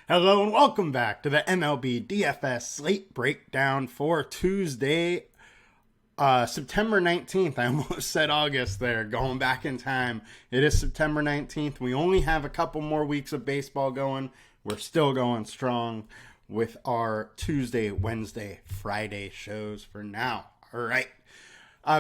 Hello and welcome back to the MLB DFS Slate breakdown for Tuesday, September 19th. I almost said August there, going back in time. It is September 19th. We only have a couple more weeks of baseball going. We're still going strong with our Tuesday, Wednesday, Friday shows for now. All right.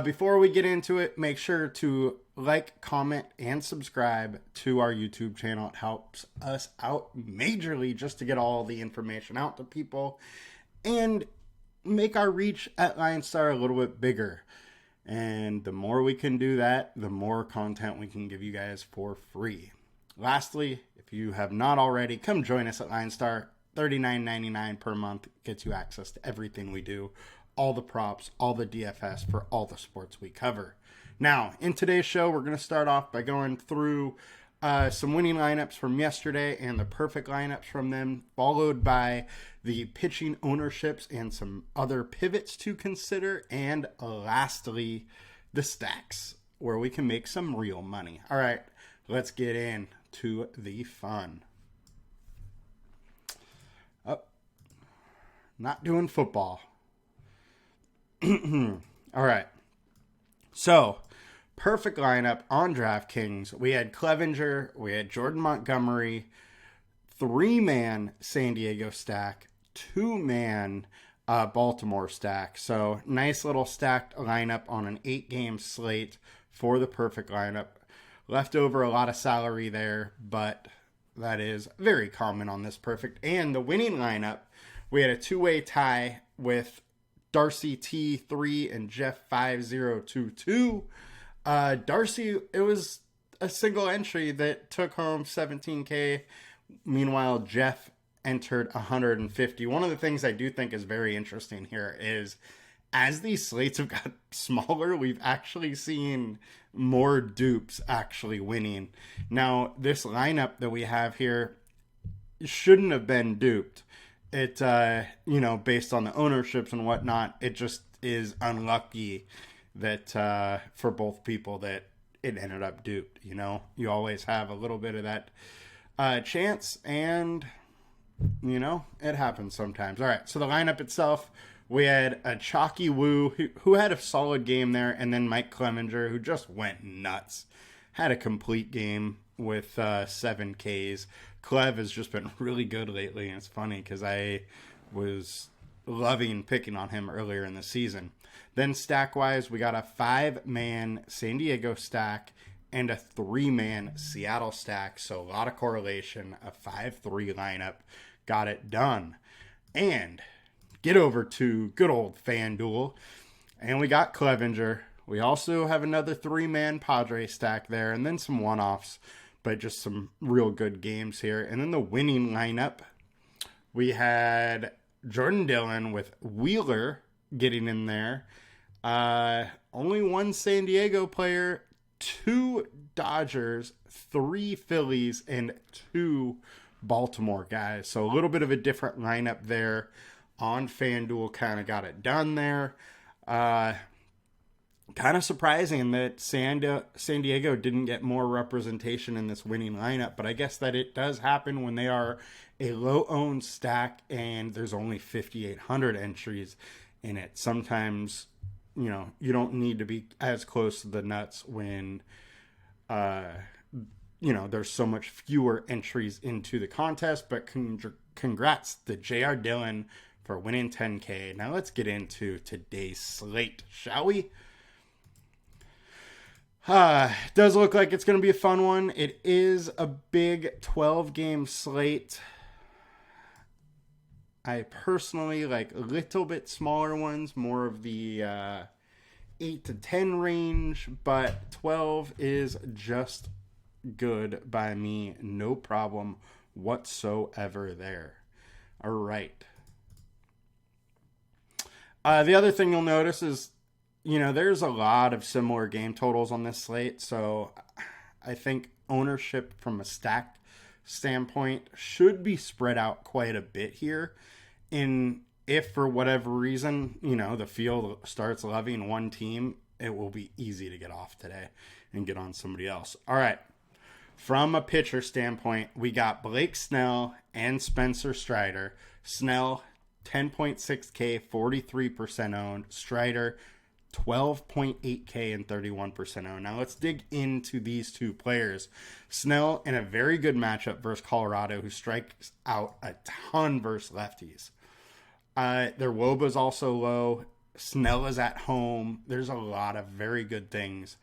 Before we get into it, make sure to like, comment, and subscribe to our YouTube channel. It helps us out majorly just to get all the information out to people and make our reach at LineStar a little bit bigger. And the more we can do that, the more content we can give you guys for free. Lastly, if you have not already, come join us at LineStar. $39.99 per month gets you access to everything we do. All the props, all the DFS for all the sports we cover. Now, in today's show, we're going to start off by going through some winning lineups from yesterday and the perfect lineups from them, followed by the pitching ownerships and some other pivots to consider, and lastly, the stacks, where we can make some real money. All right, let's get into the fun. Oh, not doing football. All right. So, perfect lineup on DraftKings. We had Clevenger, we had Jordan Montgomery, 3-man San Diego stack, 2-man Baltimore stack. So, nice little stacked lineup on an 8-game slate for the perfect lineup. Left over a lot of salary there, but that is very common on this perfect. And the winning lineup, we had a 2-way tie with Darcy T3 and Jeff 5022. Darcy, it was a single entry that took home 17K. Meanwhile, Jeff entered 150. One of the things I do think is very interesting here is as these slates have got smaller, we've actually seen more dupes actually winning. Now, this lineup that we have here shouldn't have been duped. It, based on the ownerships and whatnot, it just is unlucky that for both people that it ended up duped. You always have a little bit of that chance, and it happens sometimes. All right, so the lineup itself, we had a Chalky Woo who had a solid game there, and then Mike Clevenger, who just went nuts, had a complete game with 7 Ks. Clev has just been really good lately, and it's funny because I was loving picking on him earlier in the season. Then stack-wise, we got a 5-man San Diego stack and a 3-man Seattle stack, so a lot of correlation, a 5-3 lineup. Got it done. And get over to good old FanDuel, and we got Clevenger. We also have another 3-man Padre stack there, and then some one-offs, but just some real good games here. And then the winning lineup, we had Jordan Dillon with Wheeler getting in there. Only one San Diego player, 2 Dodgers, 3 Phillies, and 2 Baltimore guys. So a little bit of a different lineup there on FanDuel. Kind of got it done there. Kind of surprising that San Diego didn't get more representation in this winning lineup, but I guess that it does happen when they are a low-owned stack and there's only 5,800 entries in it. Sometimes, you don't need to be as close to the nuts when, there's so much fewer entries into the contest, but congrats to J.R. Dillon for winning 10K. Now let's get into today's slate, shall we? Does look like it's going to be a fun one. It is a big 12-game slate. I personally like a little bit smaller ones, more of the 8 to 10 range, but 12 is just good by me. No problem whatsoever there. All right. The other thing you'll notice is there's a lot of similar game totals on this slate, so I think ownership from a stack standpoint should be spread out quite a bit here. If for whatever reason, the field starts loving one team, it will be easy to get off today and get on somebody else. All right, From a pitcher standpoint, we got Blake Snell and Spencer Strider. Snell, 10.6K, 43% owned. Strider, 12.8K and 31% owned. Now let's dig into these two players. Snell in a very good matchup versus Colorado, who strikes out a ton versus lefties. Their WOBA is also low. Snell is at home. There's a lot of very good things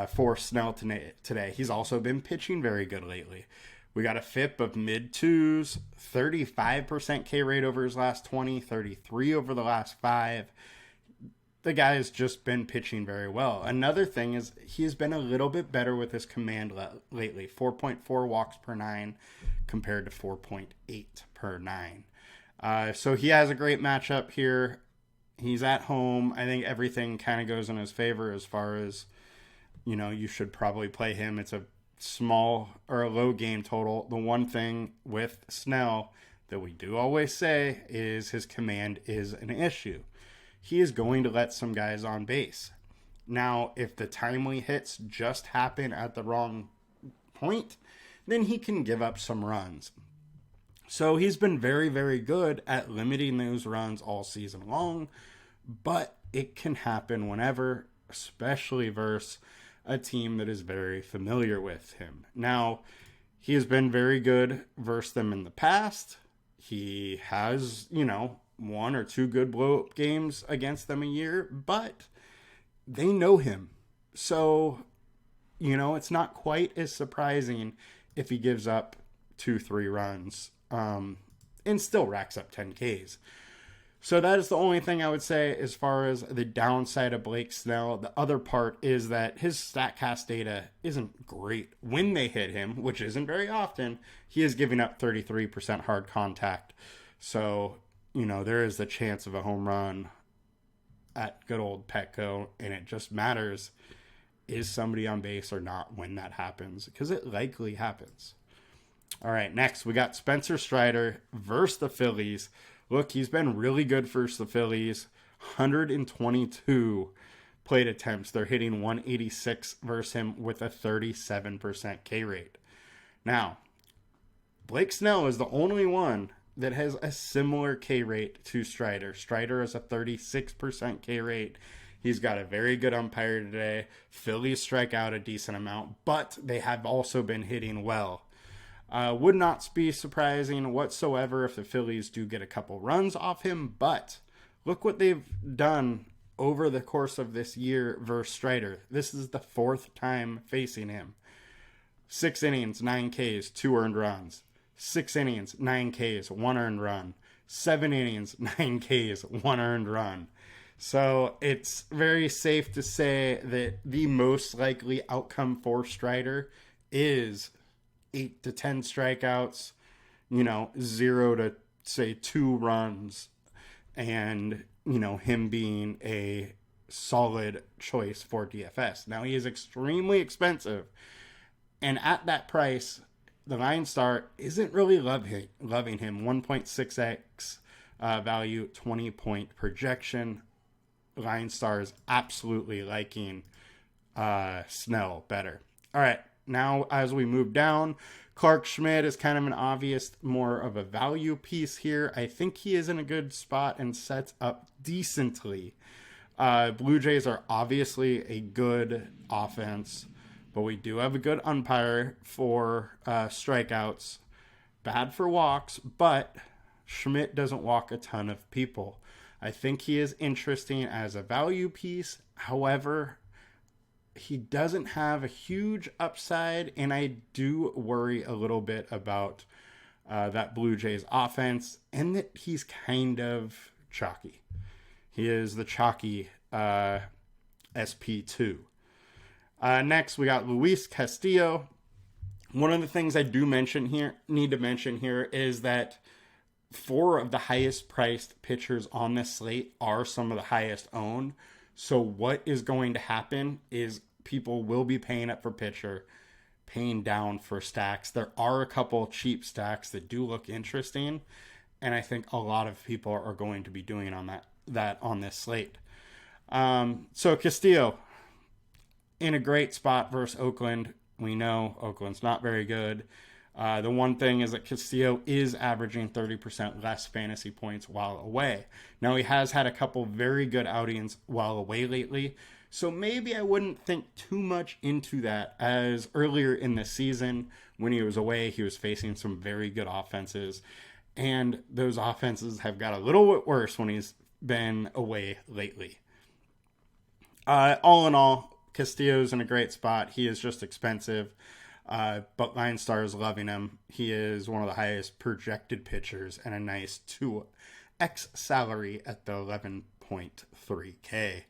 for Snell today. He's also been pitching very good lately. We got a FIP of mid twos, 35% K rate over his last 20, 33 over the last 5. The guy has just been pitching very well. Another thing is he's been a little bit better with his command lately. 4.4 walks per 9 compared to 4.8 per 9. So he has a great matchup here. He's at home. I think everything kind of goes in his favor as far as, you should probably play him. It's a small or a low game total. The one thing with Snell that we do always say is his command is an issue. He is going to let some guys on base. Now, if the timely hits just happen at the wrong point, then he can give up some runs. So he's been very, very good at limiting those runs all season long, but it can happen whenever, especially versus a team that is very familiar with him. Now, he has been very good versus them in the past. He has, one or two good blow-up games against them a year, but they know him. So, it's not quite as surprising if he gives up 2-3 runs and still racks up 10 Ks. So that is the only thing I would say as far as the downside of Blake Snell. The other part is that his StatCast data isn't great. When they hit him, which isn't very often, he is giving up 33% hard contact. So, there is the chance of a home run at good old Petco, and it just matters, is somebody on base or not when that happens, because it likely happens. All right, next we got Spencer Strider versus the Phillies. Look, he's been really good versus the Phillies. 122 plate attempts. They're hitting 186 versus him with a 37% K rate. Now, Blake Snell is the only one that has a similar K rate to Strider. Strider has a 36% K rate. He's got a very good umpire today. Phillies strike out a decent amount, but they have also been hitting well. Would not be surprising whatsoever if the Phillies do get a couple runs off him, but look what they've done over the course of this year versus Strider. This is the 4th time facing him. 6 innings, 9 Ks, 2 earned runs. 6 innings, 9 Ks, 1 earned run. 7 innings, 9 Ks, 1 earned run. So it's very safe to say that the most likely outcome for Strider is 8 to 10 strikeouts, 0 to say 2 runs, and, him being a solid choice for DFS. Now, he is extremely expensive, and at that price, the LineStar isn't really loving him. 1.6x value, 20-point projection. LineStar is absolutely liking Snell better. All right. Now, as we move down, Clark Schmidt is kind of an obvious, more of a value piece here. I think he is in a good spot and sets up decently. Blue Jays are obviously a good offense, but we do have a good umpire for strikeouts. Bad for walks, but Schmidt doesn't walk a ton of people. I think he is interesting as a value piece. However, he doesn't have a huge upside, and I do worry a little bit about that Blue Jays offense, and that he's kind of chalky. He is the chalky SP2. Next, we got Luis Castillo. One of the things I do need to mention here is that 4 of the highest priced pitchers on this slate are some of the highest owned. So what is going to happen is people will be paying up for pitcher, paying down for stacks. There are a couple cheap stacks that do look interesting, and I think a lot of people are going to be doing that on this slate. So Castillo in a great spot versus Oakland. We know Oakland's not very good. The one thing is that Castillo is averaging 30% less fantasy points while away. Now, he has had a couple very good outings while away lately, so maybe I wouldn't think too much into that, as earlier in the season, when he was away, he was facing some very good offenses, and those offenses have got a little bit worse when he's been away lately. All in all, Castillo's in a great spot. He is just expensive. But LineStar is loving him. He is one of the highest projected pitchers and a nice 2x salary at the 11.3K.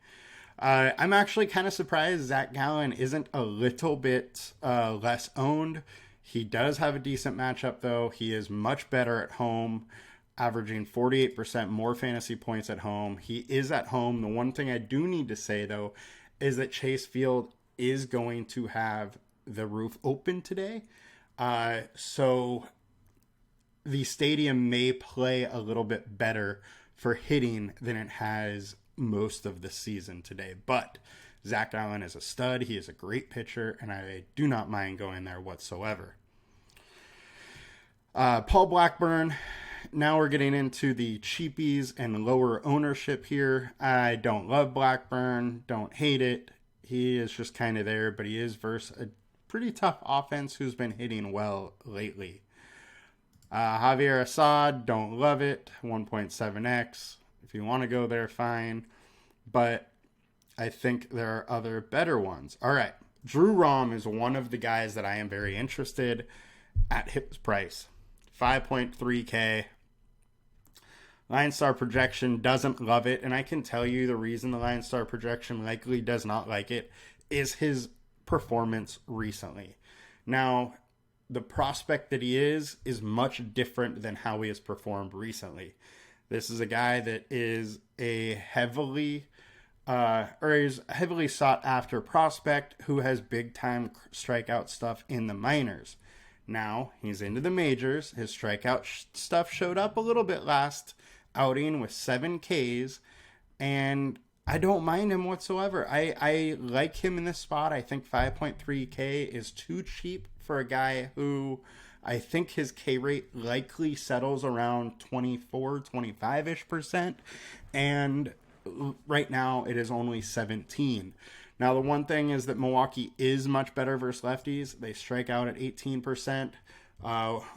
I'm actually kind of surprised Zach Gallen isn't a little bit less owned. He does have a decent matchup, though. He is much better at home, averaging 48% more fantasy points at home. He is at home. The one thing I do need to say, though, is that Chase Field is going to have the roof open today. So the stadium may play a little bit better for hitting than it has most of the season today. But Zach Allen is a stud. He is a great pitcher, and I do not mind going there whatsoever. Paul Blackburn. Now we're getting into the cheapies and lower ownership here. I don't love Blackburn. Don't hate it. He is just kind of there, but he is versus a pretty tough offense who's been hitting well lately. Javier Assad, don't love it. 1.7x. If you want to go there, fine. But I think there are other better ones. All right. Drew Rom is one of the guys that I am very interested at his price. 5.3K. LineStar projection doesn't love it. And I can tell you the reason the LineStar projection likely does not like it is his performance recently. Now, the prospect that he is much different than how he has performed recently. This is a guy that is a heavily sought after prospect who has big time strikeout stuff in the minors. Now he's into the majors. His strikeout stuff showed up a little bit last outing with 7 Ks, and I don't mind him whatsoever. I like him in this spot. I think 5.3K is too cheap for a guy who I think his K rate likely settles around 25-ish%. And right now it is only 17. Now, the one thing is that Milwaukee is much better versus lefties. They strike out at 18%,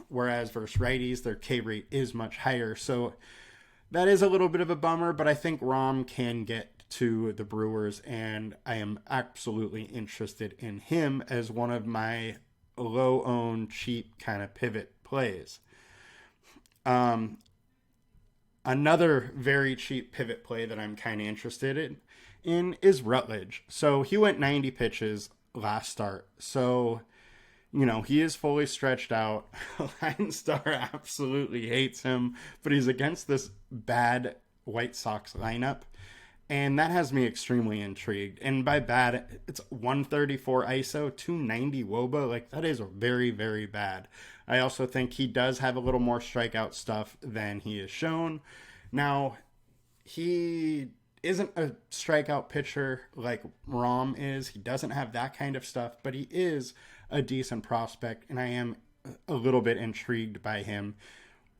whereas versus righties, their K rate is much higher. So that is a little bit of a bummer, but I think Rom can get to the Brewers, and I am absolutely interested in him as one of my low-owned, cheap kind of pivot plays. Another very cheap pivot play that I'm kind of interested in is Rutledge. So he went 90 pitches last start. So, he is fully stretched out. LineStar absolutely hates him, but he's against this bad White Sox lineup. And that has me extremely intrigued. And by bad, it's 134 ISO, 290 WOBA. Like, that is very, very bad. I also think he does have a little more strikeout stuff than he has shown. Now, he isn't a strikeout pitcher like Rom is. He doesn't have that kind of stuff, but he is a decent prospect, and I am a little bit intrigued by him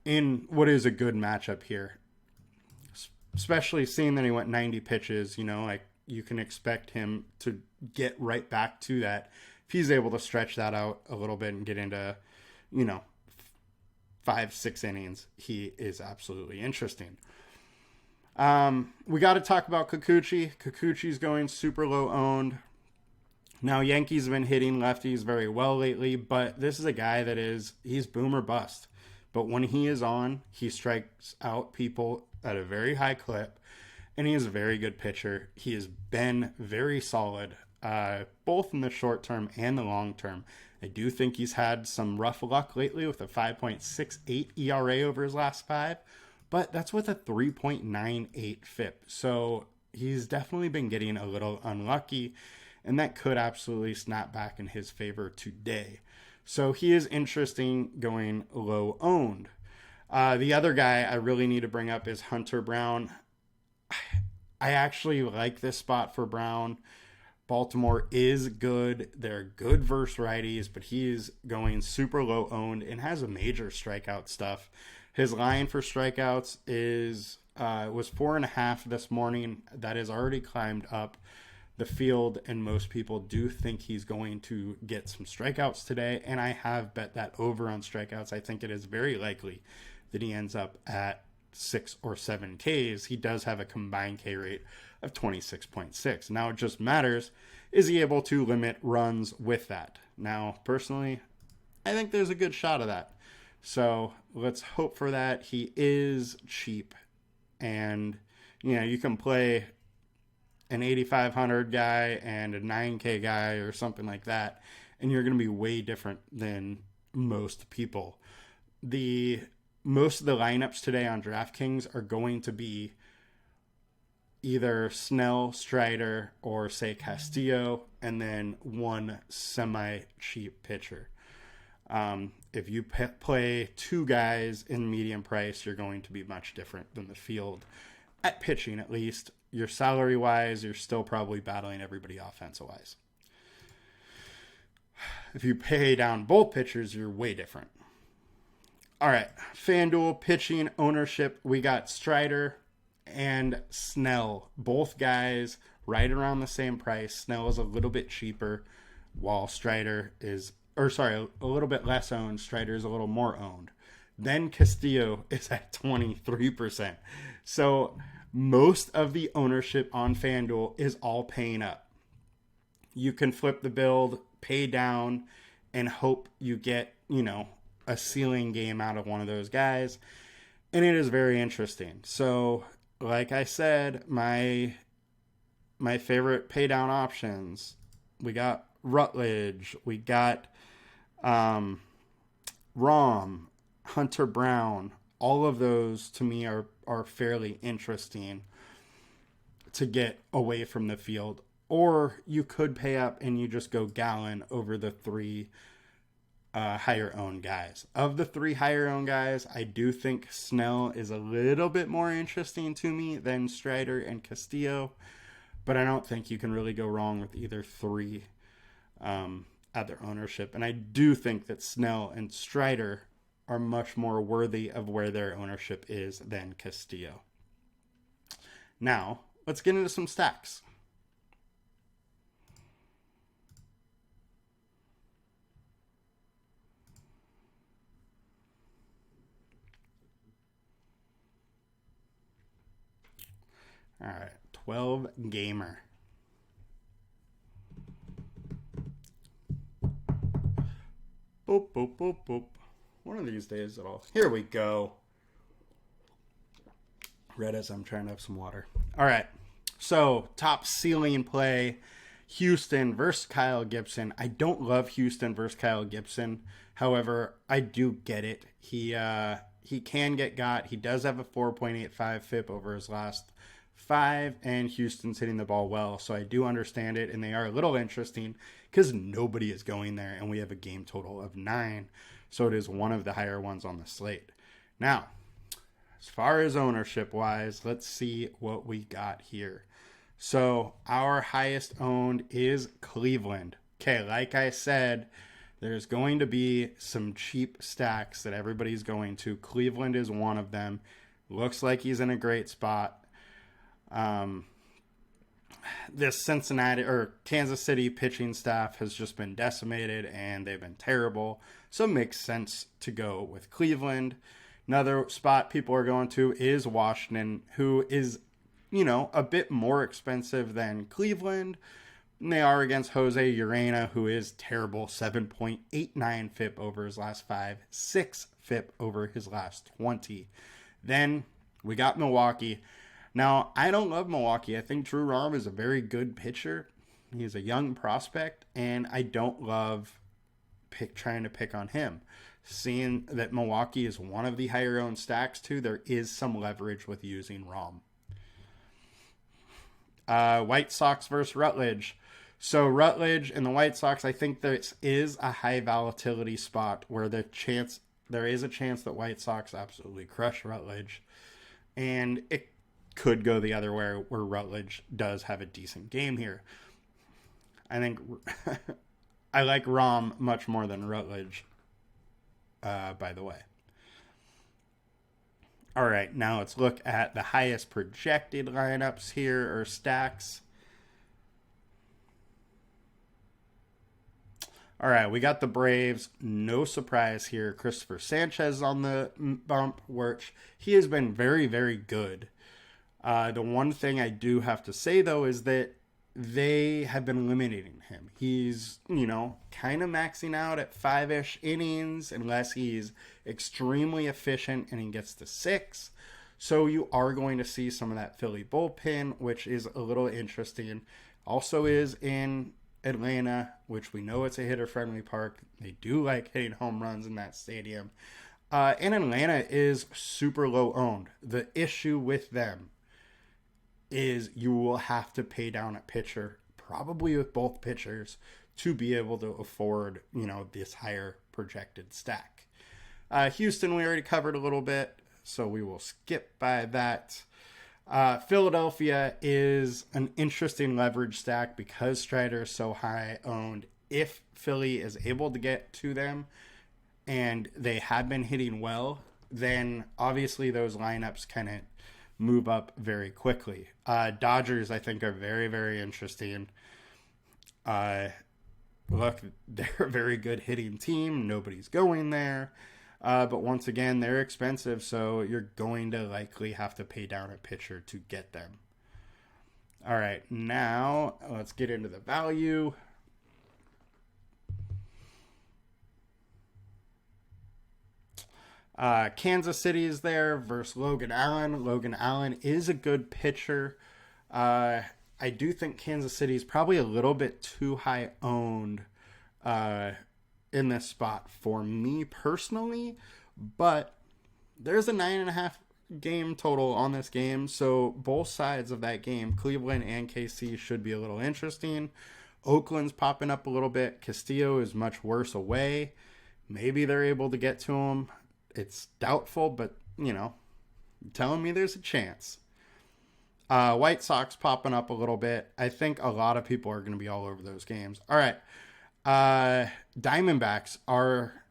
in what is a good matchup here. Especially seeing that he went 90 pitches, you can expect him to get right back to that. If he's able to stretch that out a little bit and get into, 5-6 innings, he is absolutely interesting. We got to talk about Kikuchi. Kikuchi's going super low owned. Now, Yankees have been hitting lefties very well lately, but this is a guy that he's boom or bust. But when he is on, he strikes out people at a very high clip, and he is a very good pitcher. He has been very solid, both in the short term and the long term. I do think he's had some rough luck lately with a 5.68 ERA over his last 5, but that's with a 3.98 FIP. So he's definitely been getting a little unlucky, and that could absolutely snap back in his favor today. So he is interesting going low owned. The other guy I really need to bring up is Hunter Brown. I actually like this spot for Brown. Baltimore is good. They're good versus righties, but he is going super low owned and has a major strikeout stuff. His line for strikeouts is was 4.5 this morning. That has already climbed up the field, and most people do think he's going to get some strikeouts today. And I have bet that over on strikeouts. I think it is very likely that he ends up at 6 or 7 Ks. He does have a combined K rate of 26.6. Now it just matters, is he able to limit runs with that? Now, personally, I think there's a good shot of that. So let's hope for that. He is cheap, and you can play an 8,500 guy and a 9K guy or something like that, and you're going to be way different than most people. Most of the lineups today on DraftKings are going to be either Snell, Strider, or say Castillo, and then one semi-cheap pitcher. If you play 2 guys in medium price, you're going to be much different than the field. At pitching, at least, your salary-wise, you're still probably battling everybody offensive-wise. If you pay down both pitchers, you're way different. All right, FanDuel pitching ownership. We got Strider and Snell, both guys right around the same price. Snell is a little bit cheaper, while Strider is, a little bit less owned. Strider is a little more owned. Then Castillo is at 23%. So most of the ownership on FanDuel is all paying up. You can flip the build, pay down, and hope you get, a ceiling game out of one of those guys. And it is very interesting. So, like I said, my favorite pay down options, we got Rutledge, we got Rom, Hunter Brown. All of those to me are fairly interesting to get away from the field. Or you could pay up and you just go Gallen over the 3 higher owned guys. Of the 3 higher owned guys, I do think Snell is a little bit more interesting to me than Strider and Castillo, but I don't think you can really go wrong with either 3 at their ownership. And I do think that Snell and Strider are much more worthy of where their ownership is than Castillo. Now, let's get into some stacks. All right, 12 gamer. Boop, boop, boop, boop. One of these days Here we go. Red as I'm trying to have some water. All right, so top ceiling play, Houston versus Kyle Gibson. I don't love Houston versus Kyle Gibson. However, I do get it. He can get got. He does have a 4.85 FIP over his last 5, and Houston's hitting the ball well, so I do understand it, and they are a little interesting because nobody is going there, and we have a game total of 9, so it is one of the higher ones on the slate. Now, as far as ownership wise, let's see what we got here. So our highest owned is Cleveland. Okay, like I said, there's going to be some cheap stacks that everybody's going to. Cleveland is one of them. Looks like he's in a great spot. This Cincinnati or Kansas City pitching staff has just been decimated and they've been terrible. So it makes sense to go with Cleveland. Another spot people are going to is Washington, who is, a bit more expensive than Cleveland. And they are against Jose Urena, who is terrible. 7.89 FIP over his last 5, 6 FIP over his last 20. Then we got Milwaukee. Now, I don't love Milwaukee. I think Drew Rom is a very good pitcher. He's a young prospect, and I don't love trying to pick on him. Seeing that Milwaukee is one of the higher owned stacks too, there is some leverage with using Rom. White Sox versus Rutledge. So Rutledge and the White Sox, I think this is a high volatility spot where there is a chance that White Sox absolutely crush Rutledge. And it could go the other way where Rutledge does have a decent game here. I think I like Rom much more than Rutledge, by the way. All right, now let's look at the highest projected lineups here, or stacks. All right, we got the Braves. No surprise here. Christopher Sanchez on the bump, which he has been very, very good. The one thing I do have to say, though, is that they have been eliminating him. He's, kind of maxing out at 5-ish innings unless he's extremely efficient and he gets to 6. So you are going to see some of that Philly bullpen, which is a little interesting. Also is in Atlanta, which we know it's a hitter-friendly park. They do like hitting home runs in that stadium. And Atlanta is super low owned. The issue with them is you will have to pay down at pitcher, probably with both pitchers, to be able to afford, this higher projected stack. Houston, we already covered a little bit, so we will skip by that. Philadelphia is an interesting leverage stack because Strider is so high owned. If Philly is able to get to them and they have been hitting well, then obviously those lineups kind of move up very quickly. Dodgers, I think, are very, very interesting. Look, they're a very good hitting team. Nobody's going there. But once again, they're expensive, so you're going to likely have to pay down a pitcher to get them. All right, now let's get into the value. Kansas City is there versus Logan Allen. Logan Allen is a good pitcher. I do think Kansas City is probably a little bit too high owned in this spot for me personally, but there's a 9.5 game total on this game, so both sides of that game, Cleveland and KC, should be a little interesting. Oakland's popping up a little bit. Castillo is much worse away. Maybe they're able to get to him. It's doubtful, but, telling me there's a chance. White Sox popping up a little bit. I think a lot of people are going to be all over those games. All right. Diamondbacks are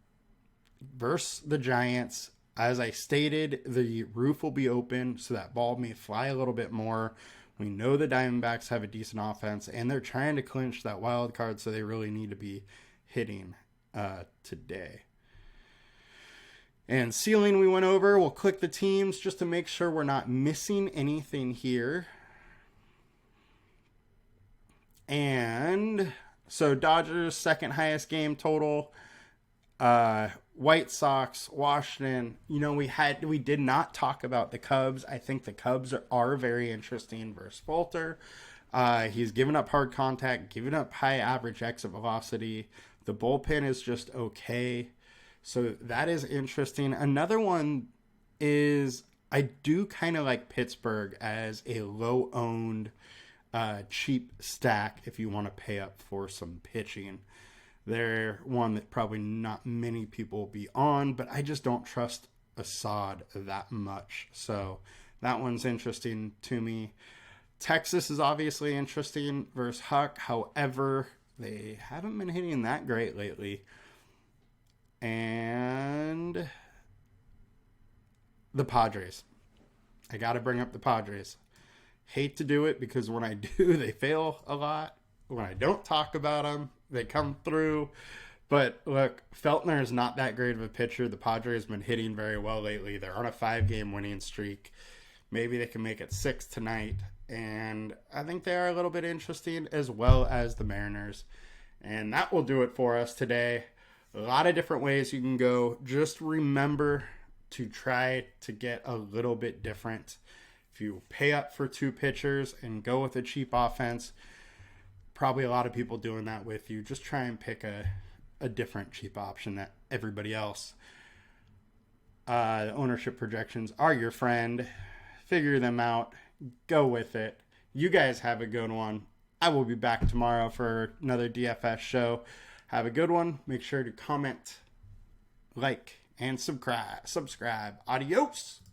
versus the Giants. As I stated, the roof will be open, so that ball may fly a little bit more. We know the Diamondbacks have a decent offense, and they're trying to clinch that wild card, so they really need to be hitting today. And ceiling we went over. We'll click the teams just to make sure we're not missing anything here. And so Dodgers, second highest game total. White Sox, Washington. We did not talk about the Cubs. I think the Cubs are very interesting versus Volter. He's given up hard contact, given up high average exit velocity. The bullpen is just okay. So that is interesting. Another one is I do kind of like Pittsburgh as a low-owned, cheap stack if you want to pay up for some pitching. They're one that probably not many people will be on, but I just don't trust Assad that much. So that one's interesting to me. Texas is obviously interesting versus Huck. However, they haven't been hitting that great lately. And the Padres. I got to bring up the Padres. Hate to do it because when I do, they fail a lot. When I don't talk about them, they come through. But look, Feltner is not that great of a pitcher. The Padres have been hitting very well lately. They're on a 5-game winning streak. Maybe they can make it 6 tonight. And I think they are a little bit interesting, as well as the Mariners. And that will do it for us today. A lot of different ways you can go. Just remember to try to get a little bit different. If you pay up for 2 pitchers and go with a cheap offense, probably a lot of people doing that with you. Just try and pick a different cheap option that everybody else. Ownership projections are your friend. Figure them out. Go with it. You guys have a good one. I will be back tomorrow for another DFS show. Have a good one. Make sure to comment, like, and subscribe. Adios.